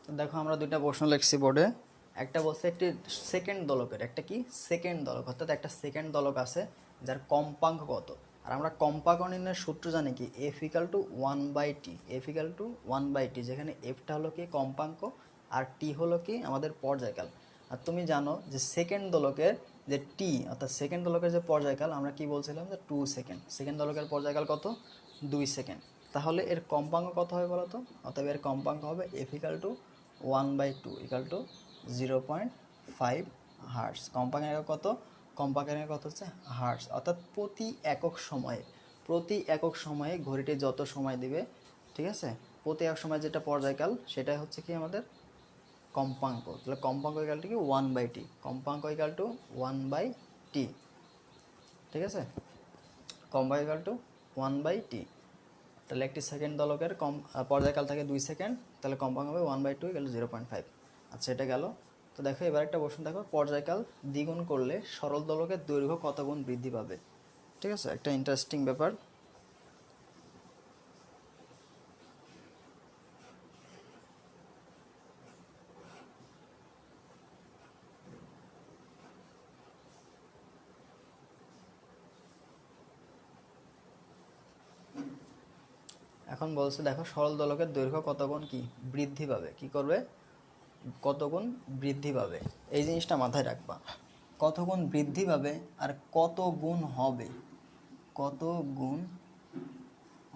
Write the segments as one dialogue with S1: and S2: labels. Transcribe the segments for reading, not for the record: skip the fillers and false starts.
S1: দেখো আমরা দুইটা প্রশ্ন লিখছি বোর্ডে। একটা বলছে একটি সেকেন্ড দোলকের, একটা কি সেকেন্ড দোলক, অর্থাৎ একটা সেকেন্ড দোলক আছে যার কম্পাঙ্ক কত। আর আমরা কম্পাঙ্ক নির্ণয়ের সূত্র জানি কি, F equal two 1/t, F equal two 1/t, যেখানে এফটা হলো কি কম্পাঙ্ক আর টি হলো কি আমাদের পর্যায়কাল। আর তুমি জানো যে সেকেন্ড দোলকের যে টি অর্থাৎ সেকেন্ড দোলকের যে পর্যায়কাল আমরা কি বলছিলাম যে 2 সেকেন্ড, সেকেন্ড দোলকের পর্যায়কাল কত 2 সেকেন্ড। তাহলে এর কম্পাঙ্ক কত হবে বলো তো? অতএব এর কম্পাঙ্ক হবে F equal to 1/2 equal to 0.5 hertz. কম্পাঙ্কের একক কত? কম্পাঙ্কের একক কত হচ্ছে হার্টস, অর্থাৎ প্রতি একক সময়ে ঘড়িটি যত সময় দিবে, ঠিক আছে, প্রতি একক সময় যেটা পর্যায়কাল সেটাই হচ্ছে কি আমাদের কম্পাঙ্ক। তাহলে কম্পাঙ্ক ইকাল টু কি 1/t, কম্পাঙ্ক ইকাল টু 1/t, ঠিক আছে, কম্পাঙ্ক ইকাল টু 1/t। তাহলে একটি সেকেন্ড দোলকের পর্যায়কাল থাকে 2 সেকেন্ড, তাহলে কম্পাঙ্ক হবে 1/2 ইকাল 0.5। আচ্ছা, এটা গেল। তো দেখো এবার একটা প্রশ্ন দেখো, পর্যায়কাল দ্বিগুণ করলে সরল দোলকের দৈর্ঘ্য কত গুণ বৃদ্ধি পাবে? ঠিক আছে, একটা ইন্টারেস্টিং ব্যাপার। এখন বলছে দেখো সরল দোলকের দৈর্ঘ্য কত গুণ কি বৃদ্ধি পাবে, কি করবে, কত গুণ বৃদ্ধি পাবে। এই জিনিসটা মাথায় রাখবা, কত গুণ বৃদ্ধি পাবে আর কত গুণ হবে, কত গুণ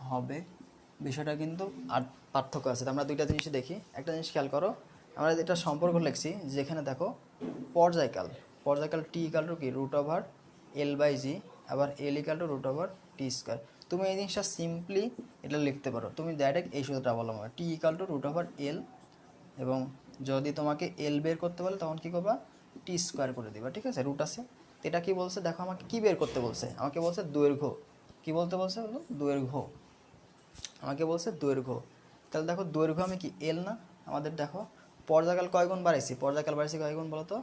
S1: হবে, বিষয়টা কিন্তু আর পার্থক্য আছে। আমরা দুইটা জিনিসই দেখি। একটা জিনিস খেয়াল করো, আমরা যেটা সম্পর্ক লিখছি, যেখানে দেখো পর্যায়কাল, পর্যায়কাল টি ইকাল টু কি √L/g, আবার এল ইকাল টু √T²। তুমি এই জিনিসটা সিম্পলি এটা লিখতে পারো, তুমি ডাইরেক্ট এই সূত্রটা বললাম, টি ইকাল টু √L, এবং যদি তোমাকে এল বের করতে বলে তখন কি করবা, T² করে দিবা, ঠিক আছে, রুট আছে। এটা কি বলছে দেখো, আমাকে কি বের করতে বলছে, আমাকে বলছে দৈর্ঘ্য, কি বলতে বলছে বলো, দৈর্ঘ্য, আমাকে বলছে দৈর্ঘ্য। তাহলে দেখো দৈর্ঘ্য আমি কি এল না, আমাদের দেখো পর্যায়কাল কয় গুণ বাড়াইছি, পর্যায়কাল বাড়াইছি কয় গুণ বলো তো,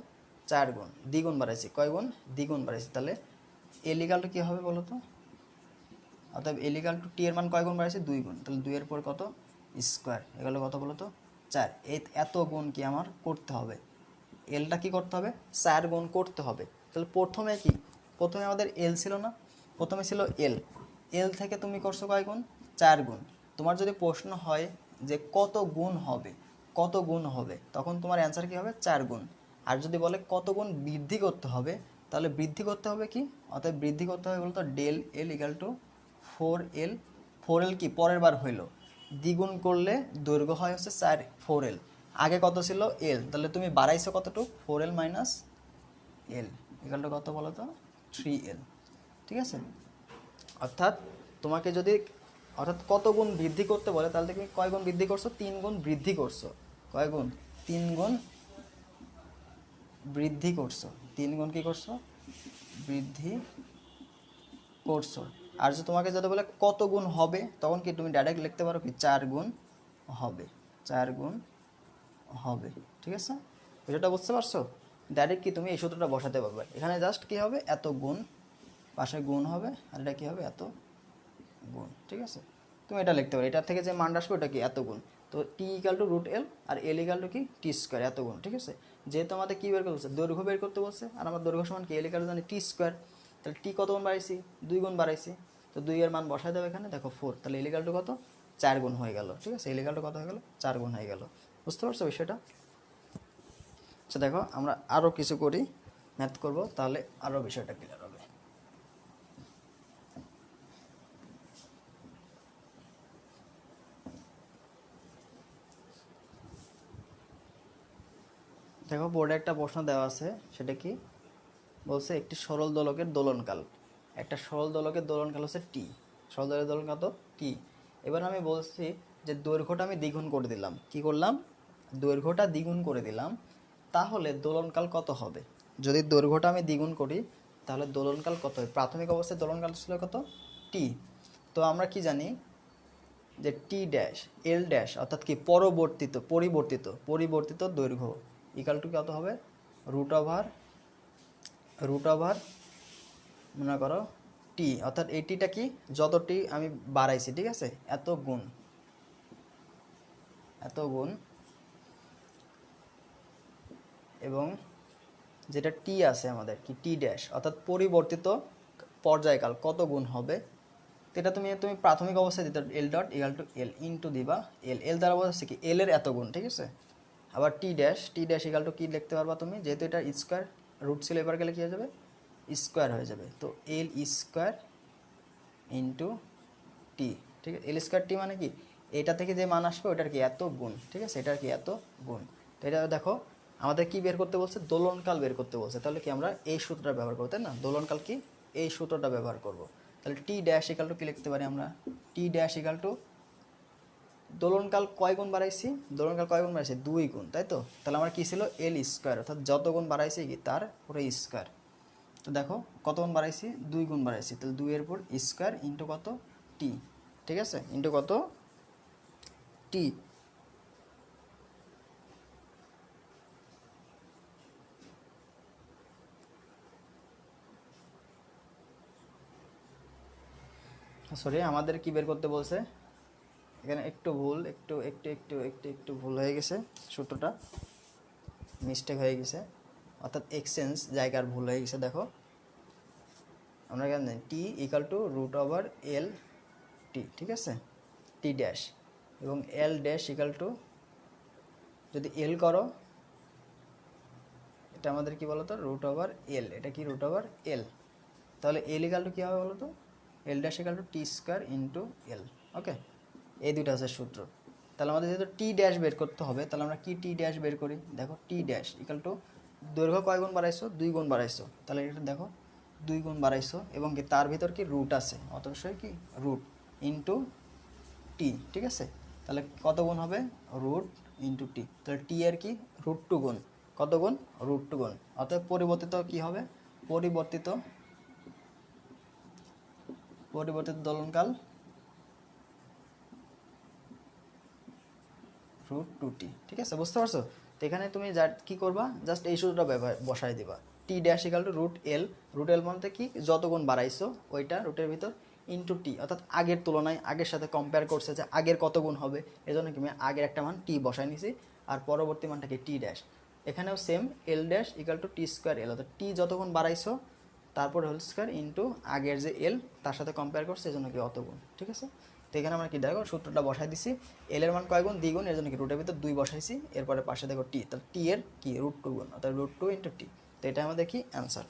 S1: 4 গুণ, দ্বিগুণ বাড়াইছি, কয় গুণ, দ্বিগুণ বাড়াইছি। তাহলে এল ইকাল টু কী হবে বলো তো, অর্থাৎ এল ইকাল টু টি এর মান কয় গুণ বাড়াইছি, 2 গুণ। তাহলে 2 এর পর কত, স্কোয়ার, এগুলো কত বলো তো 4। এত গুণ কি আমার করতে হবে, এলটা কি করতে হবে, 4 গুণ করতে হবে। তাহলে প্রথমে কি, প্রথমে আমাদের এল ছিল না, প্রথমে ছিল এল, এল থেকে তুমি করছো কয় গুণ, 4 গুণ। তোমার যদি প্রশ্ন হয় যে কত গুণ হবে, কত গুণ হবে, তখন তোমার অ্যান্সার কি হবে, 4 গুণ। আর যদি বলে কত গুণ বৃদ্ধি করতে হবে, তাহলে বৃদ্ধি করতে হবে কি, অর্থাৎ বৃদ্ধি করতে হবে বলতো ডেল এল ইকাল টু 4L। 4L কি পরের বার হইলো, দ্বিগুণ করলে দৈর্ঘ্য হয় হচ্ছে 4L, আগে কত ছিল এল, তাহলে তুমি বাড়াইছো কতটুকু, 4L minus L equal two কত বলো তো, 3L, ঠিক আছে। অর্থাৎ তোমাকে যদি, অর্থাৎ কত গুণ বৃদ্ধি করতে বলে, তাহলে তুমি কয় গুণ বৃদ্ধি করছো, 3 গুণ বৃদ্ধি করছো, কয় গুণ, 3 গুণ বৃদ্ধি করছো, 3 গুণ কি করছো, বৃদ্ধি করছো। আর যদি তোমাকে যদি বলে কত গুণ হবে, তখন কি তুমি ডাইরেক্ট লিখতে পারো কি 4 গুণ হবে, 4 গুণ হবে, ঠিক আছে। বিষয়টা বুঝতে পারছো? ডাইরেক্ট কি তুমি এই সূত্রটা বসাতে পারবে, এখানে জাস্ট কি হবে, এত গুণ, পাশে গুণ হবে, আর এটা কি হবে, এত গুণ, ঠিক আছে। তুমি এটা লিখতে পারো, এটার থেকে যে মানটা আসবে ওটা কি এত গুণ। তো টি ইকাল টু √L আর এল ইকাল টু কি T², এত গুণ, ঠিক আছে। যেহেতু আমাদের কী বের করতে বলছে, দৈর্ঘ্য বের করতে বলছে, আর আমার দৈর্ঘ্য সমান কি এল ইকাল টু জানি T², তাহলে টি কত গুণ বাড়াইছি, 2 গুণ বাড়াইছি। তো 2 এর মান বসাই দেবে এখানে, দেখো 4, তাহলে এল ইকাল টু কত, 4 গুণ হয়ে গেল, ঠিক আছে, এল ইকাল টু কত হয়ে গেল, 4 গুণ হয়ে গেল। বুঝতে পারছো বিষয়টা? আচ্ছা দেখো আমরা আরও কিছু করি, ম্যাথ করব, তাহলে আরও বিষয়টা ক্লিয়ার হবে। দেখো বোর্ডে একটা প্রশ্ন দেওয়া আছে, সেটা কি বলছে, একটি সরল দোলকের দোলনকাল, একটা সরল দোলকের দোলনকাল হচ্ছে টি, সরল দোলকের দোলনকাল তো টি। এবার আমি বলছি যে দৈর্ঘ্যটা আমি দ্বিগুণ করে দিলাম, কি করলাম, দৈর্ঘ্যটা দ্বিগুণ করে দিলাম, তাহলে দোলনকাল কত হবে। যদি দৈর্ঘ্যটা আমি দ্বিগুণ করি, তাহলে দোলনকাল কত হবে, প্রাথমিক অবস্থায় দোলনকাল ছিল কত, টি। তো আমরা কি জানি যে টি ড্যাশ এল ড্যাশ, অর্থাৎ কি পরিবর্তিত দৈর্ঘ্য ইকাল টু কত হবে, √, মনে করো টি, অর্থাৎ এই টিটা কি, যত টি আমি বাড়াইছি, ঠিক আছে, এত গুণ, এবং যেটা টি আছে আমাদের কি টি ড্যাশ অর্থাৎ পরিবর্তিত পর্যায়কাল কত গুণ হবে, এটা তুমি তুমি প্রাথমিক অবস্থায় দিতে L dot equal to L into দিবা এল, এল দ্বারা বোঝাচ্ছে কি এল এর এত গুণ, ঠিক আছে। আবার টি ড্যাশ ইকাল টু কি লিখতে পারবা তুমি, যেহেতু এটা স্কোয়ার রুট ছিল এবার গেলে কী হয়ে যাবে স্কোয়ার হয়ে যাবে, তো এল স্কোয়ার ইন্টু টি, ঠিক আছে। এল স্কোয়ার টি মানে কি এটা থেকে যে মান আসবে ওটার কি এত গুণ, ঠিক আছে, এটার কি এত গুণ। তো এটা দেখো আমাদের কি বের করতে বলছে, দোলনকাল বের করতে বলছে, তাহলে কি আমরা এই সূত্রটা ব্যবহার করবো, তাই না। দোলনকাল কি এই সূত্রটা ব্যবহার করব, তাহলে টি ড্যাশ ইকাল টু কি লিখতে পারি আমরা, টি ড্যাশ ইকাল টু দোলনকাল কয় গুণ বাড়াইছি, দোলনকাল কয় গুণ বাড়াইছি 2 গুণ, তাই তো। তাহলে আমার কি ছিল এল স্কোয়ার, অর্থাৎ যত গুণ বাড়াইছি কি তার পুরো স্কোয়ার। তো দেখো কত গুণ বাড়াইছি 2 গুণ বাড়াইছি, তাহলে 2 এর উপর স্কোয়ার ইন্টু কত টি, ঠিক আছে, ইন্টু কত টি। সরি আমাদের কি বের করতে বলছে এখানে, একটু ভুল, একটু ভুল হয়ে গেছে, সূত্রটা মিস্টেক হয়ে গেছে, অর্থাৎ এক্সচেঞ্জ জায়গার ভুল হয়ে গেছে। দেখো আমরা এখানে টি ইকাল টু রুট ওভার এল টি, ঠিক আছে, টি ড্যাশ এবং এল ড্যাশ ইকাল টু যদি এল করো এটা আমাদের কি বলতো রুট ওভার এল, এটা কি রুট ওভার এল, তাহলে এল ইকাল টু কী হবে বলতো L dash equal to T square into L, okay. এই দুইটা হচ্ছে সূত্র। তাহলে আমাদের যেহেতু টি ড্যাশ বের করতে হবে, তাহলে আমরা কি টি ড্যাশ বের করি, দেখো টি ড্যাশ ইকাল টু দৈর্ঘ্য কয় গুণ বাড়াইছো 2 গুণ বাড়াইছো, তাহলে এটা দেখো 2 গুণ বাড়াইছো এবং কি তার ভিতর কি রুট আছে, অবশ্যই কি রুট ইন্টু টি, ঠিক আছে। তাহলে কত গুণ হবে রুট ইন্টু টি, তাহলে টি এর কি রুট টু গুণ, কত গুণ রুট টু গুণ, অতএব পরিবর্তিত কি হবে পরিবর্তিত দোলনকাল রুট টু টি, ঠিক আছে, বুঝতে পারছো। তো এখানে তুমি যা কী করবা জাস্ট এই সূত্রটা বসাই দিবা, T dash equal to root L, root L বলতে কি যত গুণ বাড়াইছো ওইটা রুটের ভিতর ইন্টু টি, অর্থাৎ আগের তুলনায় আগের সাথে কম্পেয়ার করছে যে আগের কত গুণ হবে, এজন্য কি আমি আগের একটা মান টি বসাই নিছি আর পরবর্তী মানটাকে টি ড্যাশ, এখানেও same L dash equal to T square L, অর্থাৎ টি যত গুণ বাড়াইছো তারপর হোল স্কোয়ার ইন্টু আগের যে এল তার সাথে কম্পেয়ার করছে এজন্য কি অত গুণ, ঠিক আছে। তো এখানে আমরা কি দেখো সূত্রটা বসাই দিছি, এল এর মান কয় গুণ দ্বিগুণ, এর জন্য কি রুটের ভিতর 2 বসাইছি, এরপরে পাশে দেখো টি, তাহলে টি এর কি রুট টু গুণ, অর্থাৎ রুট টু ইন্টু টি। তো এটা আমাদের কি অ্যান্সার।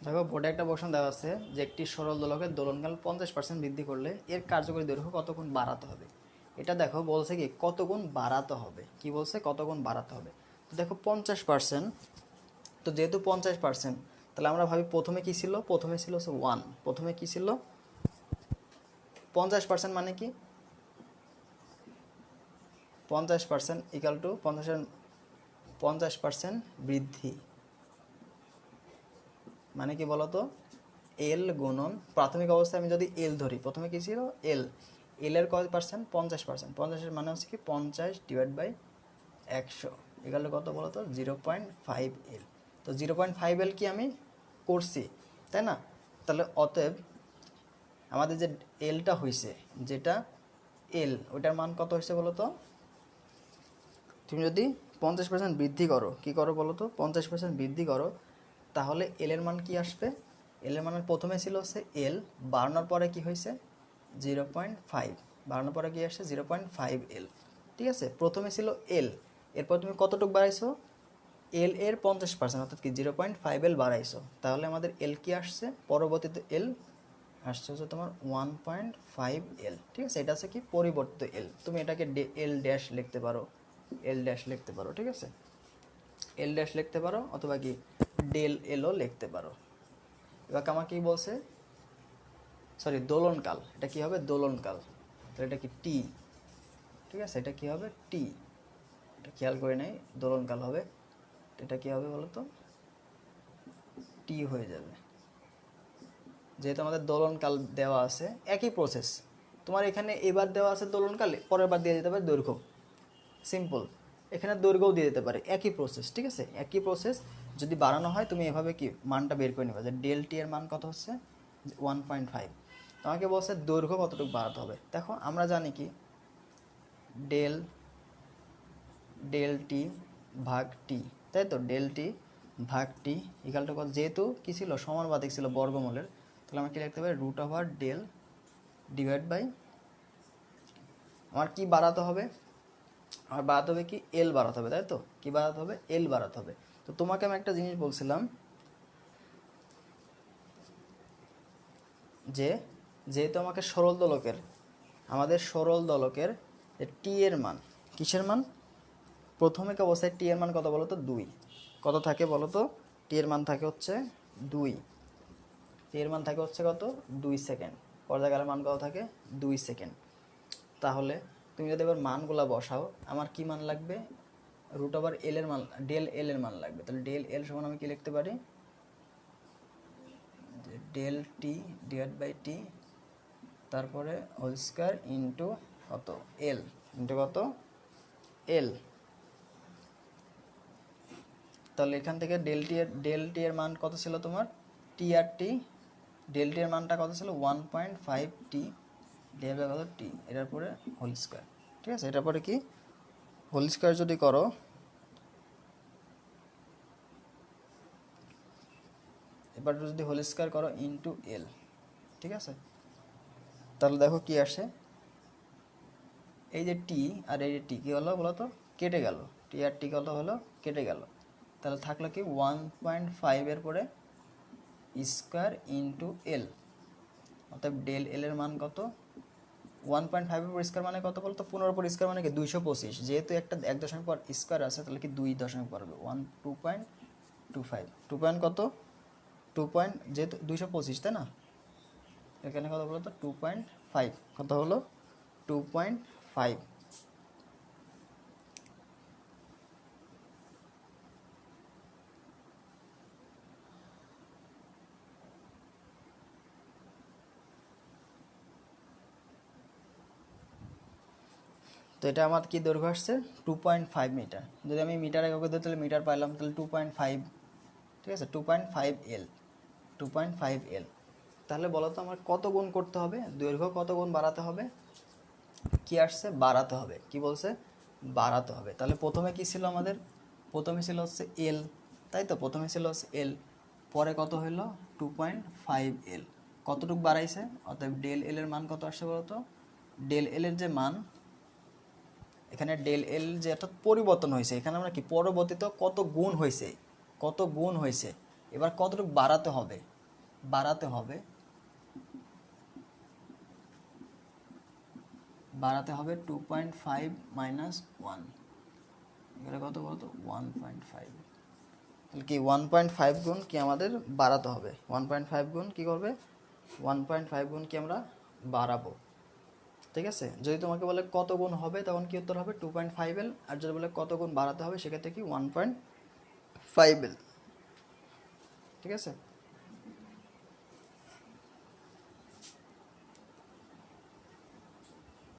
S1: দেখো বোর্ডে একটা প্রশ্ন দেওয়া আছে যে একটি সরল দোলকের দোলনকাল 50% বৃদ্ধি করলে এর কার্যকরী দৈর্ঘ্য কত গুণ বাড়াতে হবে। এটা দেখো বলছে কি কত গুণ বাড়াতে হবে, কি বলছে কত গুণ বাড়াতে হবে। তো দেখো 50%, তো যেহেতু 50%, তাহলে আমরা ভাবি প্রথমে কি ছিল, প্রথমে ছিল 1, প্রথমে কি ছিল 50% মানে কি 50% ইকাল টু 50% বৃদ্ধি মানে কি বলতো এল গুণন প্রাথমিক অবস্থায় আমি যদি এল ধরি, প্রথমে কি ছিল এল, এল এর কত পার্সেন্ট 50%, 50 মানে হচ্ছে কি 50 ডিভাইড বাই 100 এগুলো কত বলতো 0.5 এল, তো 0.5 এল কি আমি করছি, তাই না? তাহলে অতএব আমাদের যে এলটা হয়েছে, যেটা এল, ওইটার মান কত হয়েছে বলো তো? তুমি যদি 50% বৃদ্ধি করো, কি করো বলো তো, 50% বৃদ্ধি করো, তাহলে এল এর মান কি আসবে? এল এর মানের প্রথমে ছিল হচ্ছে এল, বাড়ানোর পরে কি হয়েছে 0.5, বাড়ানোর পরে কি আসছে 0.5 এল। ঠিক আছে, প্রথমে ছিল এল, এরপর তুমি কতটুকু বাড়াইছো? এল এর 50%, অর্থাৎ কি 0.5 এল বাড়াইছো, তাহলে আমাদের এল কি আসছে পরবর্তীতে? এল আসছে হচ্ছে তোমার 1.5 এল। ঠিক আছে, এটা হচ্ছে কি পরিবর্তিত এল। তুমি এটাকে এল ড্যাশ লিখতে পারো, এল ড্যাশ লিখতে পারো। ঠিক আছে, এল ড্যাশ লিখতে পারো, অথবা কি ডেল এলও লিখতে পারো। এবার আমার কি বলছে, সরি দোলনকাল, এটা কি হবে? দোলনকাল। তাহলে এটা কি টি? ঠিক আছে, এটা কি হবে? টি। এটা খেয়াল করে নেই, দোলনকাল হবে, এটা কি হবে বলো তো? টি হয়ে যাবে। যেহেতু আমাদের দোলনকাল দেওয়া আছে, একই প্রসেস তোমার এখানে এবার দেওয়া আছে দোলনকাল, পরের বার দিয়ে দিতে পারে দৈর্ঘ্য, সিম্পল। এখানে দৈর্ঘ্যও দিয়ে দিতে পারে, একই প্রসেস। ঠিক আছে, একই প্রসেস। যদি বাড়ানো হয় তুমি এভাবে কি মানটা বের করে নেবে, যে ডেল টি এর মান কত হচ্ছে 1.5। তোমাকে বলছে দৈর্ঘ্য কতটুকু বাড়াতে হবে। দেখো আমরা জানি কি ডেল ডেল টি ভাগ টি, তাই তো? ডেল টি ভাগ টি ইকাল টু কত? যেহেতু কি ছিল, সমানুপাতিক ছিল বর্গমূলের, তাহলে আমরা কি লিখতে পারি? Root over del divide by, আমার কি বাড়াতে হবে? আমার বাড়াতে হবে কি এল বাড়াতে হবে, তাই তো? কি বাড়াতে হবে? এল বাড়াতে হবে। তো তোমাকে আমি একটা জিনিস বলছিলাম, যে যেহেতু আমাকে সরল দোলকের, আমাদের সরল দোলকের টি এর মান, কিসের মান? প্রথমে অবস্থায় টি এর মান কত বলো তো? 2। কত থাকে বলো তো? টি এর মান থাকে হচ্ছে 2। টি এর মান থাকে হচ্ছে কত? 2 সেকেন্ড। পর্যায়কালের মান কত থাকে? 2 সেকেন্ড। তাহলে তুমি যদি এবার মানগুলা বসাও, আমার কি মান লাগবে? রুট ওভার এল এর মান, ডেল এল এর মান লাগবে। তাহলে ডেল এল সমান আমি কি লিখতে পারি? Del T divide by T, তারপরে হোল স্কয়ার ইন্টু কত? এল, ইন্টু কত? এল। তাহলে এখান থেকে ডেল টি এর মান কত ছিল তোমার? টি আর টি, ডেল টি এর মানটা কত ছিল? 1.5 টি ডিভাইড বাই কত? টি, এটার পরে হোল স্কয়ার। ঠিক আছে, এটার পরে কি হোল স্কয়ার যদি করো, এবার যদি হোল স্কয়ার করো ইন্টু এল, ঠিক আছে, তাহলে দেখো কি আসে। এই যে টি আর এই যে টি কি হলো বলো তো? কেটে গেল। টি আর টি কত হলো? কেটে গেল। তাহলে থাকলো কি 1.5 এর পরে স্কয়ার ইন্টু এল, অর্থাৎ ডেল এল এর মান কত? 1.5 এর পর স্কয়ার মানে কত বলতো? 15 পর স্কয়ার মানে কি 225। যেহেতু একটা 1 দশমিক পর স্কয়ার আছে, তাহলে কি 2 দশমিক পর হবে 2.25। 2 পয়েন্ট কত? 2 পয়েন্ট, যেহেতু 225, তাই না? এখানে কত বলো তো? 2.5। কত হলো? 2.5। তো এটা আমার কি দৈর্ঘ্য আসছে? 2.5 মিটার। যদি আমি মিটার এককে ধরি তাহলে মিটার পাইলাম, তাহলে 2.5। ঠিক আছে, 2.5 এল, 2.5 এল। তাহলে বলো তো আমার কত গুণ করতে হবে? দৈর্ঘ্য কত গুণ বাড়াতে হবে? কি আসছে? বাড়াতে হবে। কি বলছে? বাড়াতে হবে। তাহলে প্রথমে কি ছিল আমাদের? প্রথমে ছিল হচ্ছে এল, তাই তো? প্রথমে ছিল হচ্ছে এল, পরে কত হলো? 2.5 এল। কতটুকু বাড়াইছে? অতএব ডেল এল এর মান কত আসছে বলো তো? ডেল এল এর যে মান, এখানে ডেল এল যে একটা পরিবর্তন হয়েছে, এখানে আমরা কি পরবর্তীতে কত গুণ হয়েছে, কত গুণ হয়েছে, এবার কতটুকু বাড়াতে হবে? বাড়াতে হবে, বাড়াতে হবে 2.5 মাইনাস 1। এখানে কত বলতো? 1.5। তাহলে কি 1.5 গুণ কি আমাদের বাড়াতে হবে? 1.5 গুণ কি করবে? 1.5 গুণ কি আমরা বাড়াবো। ঠিক আছে, যদি তোমাকে বলে কত গুণ হবে, তখন কি উত্তর হবে? 2.5 এল। আর যদি বলে কত গুণ বাড়াতে হবে, সেক্ষেত্রে কি 1.5 এল। ঠিক আছে।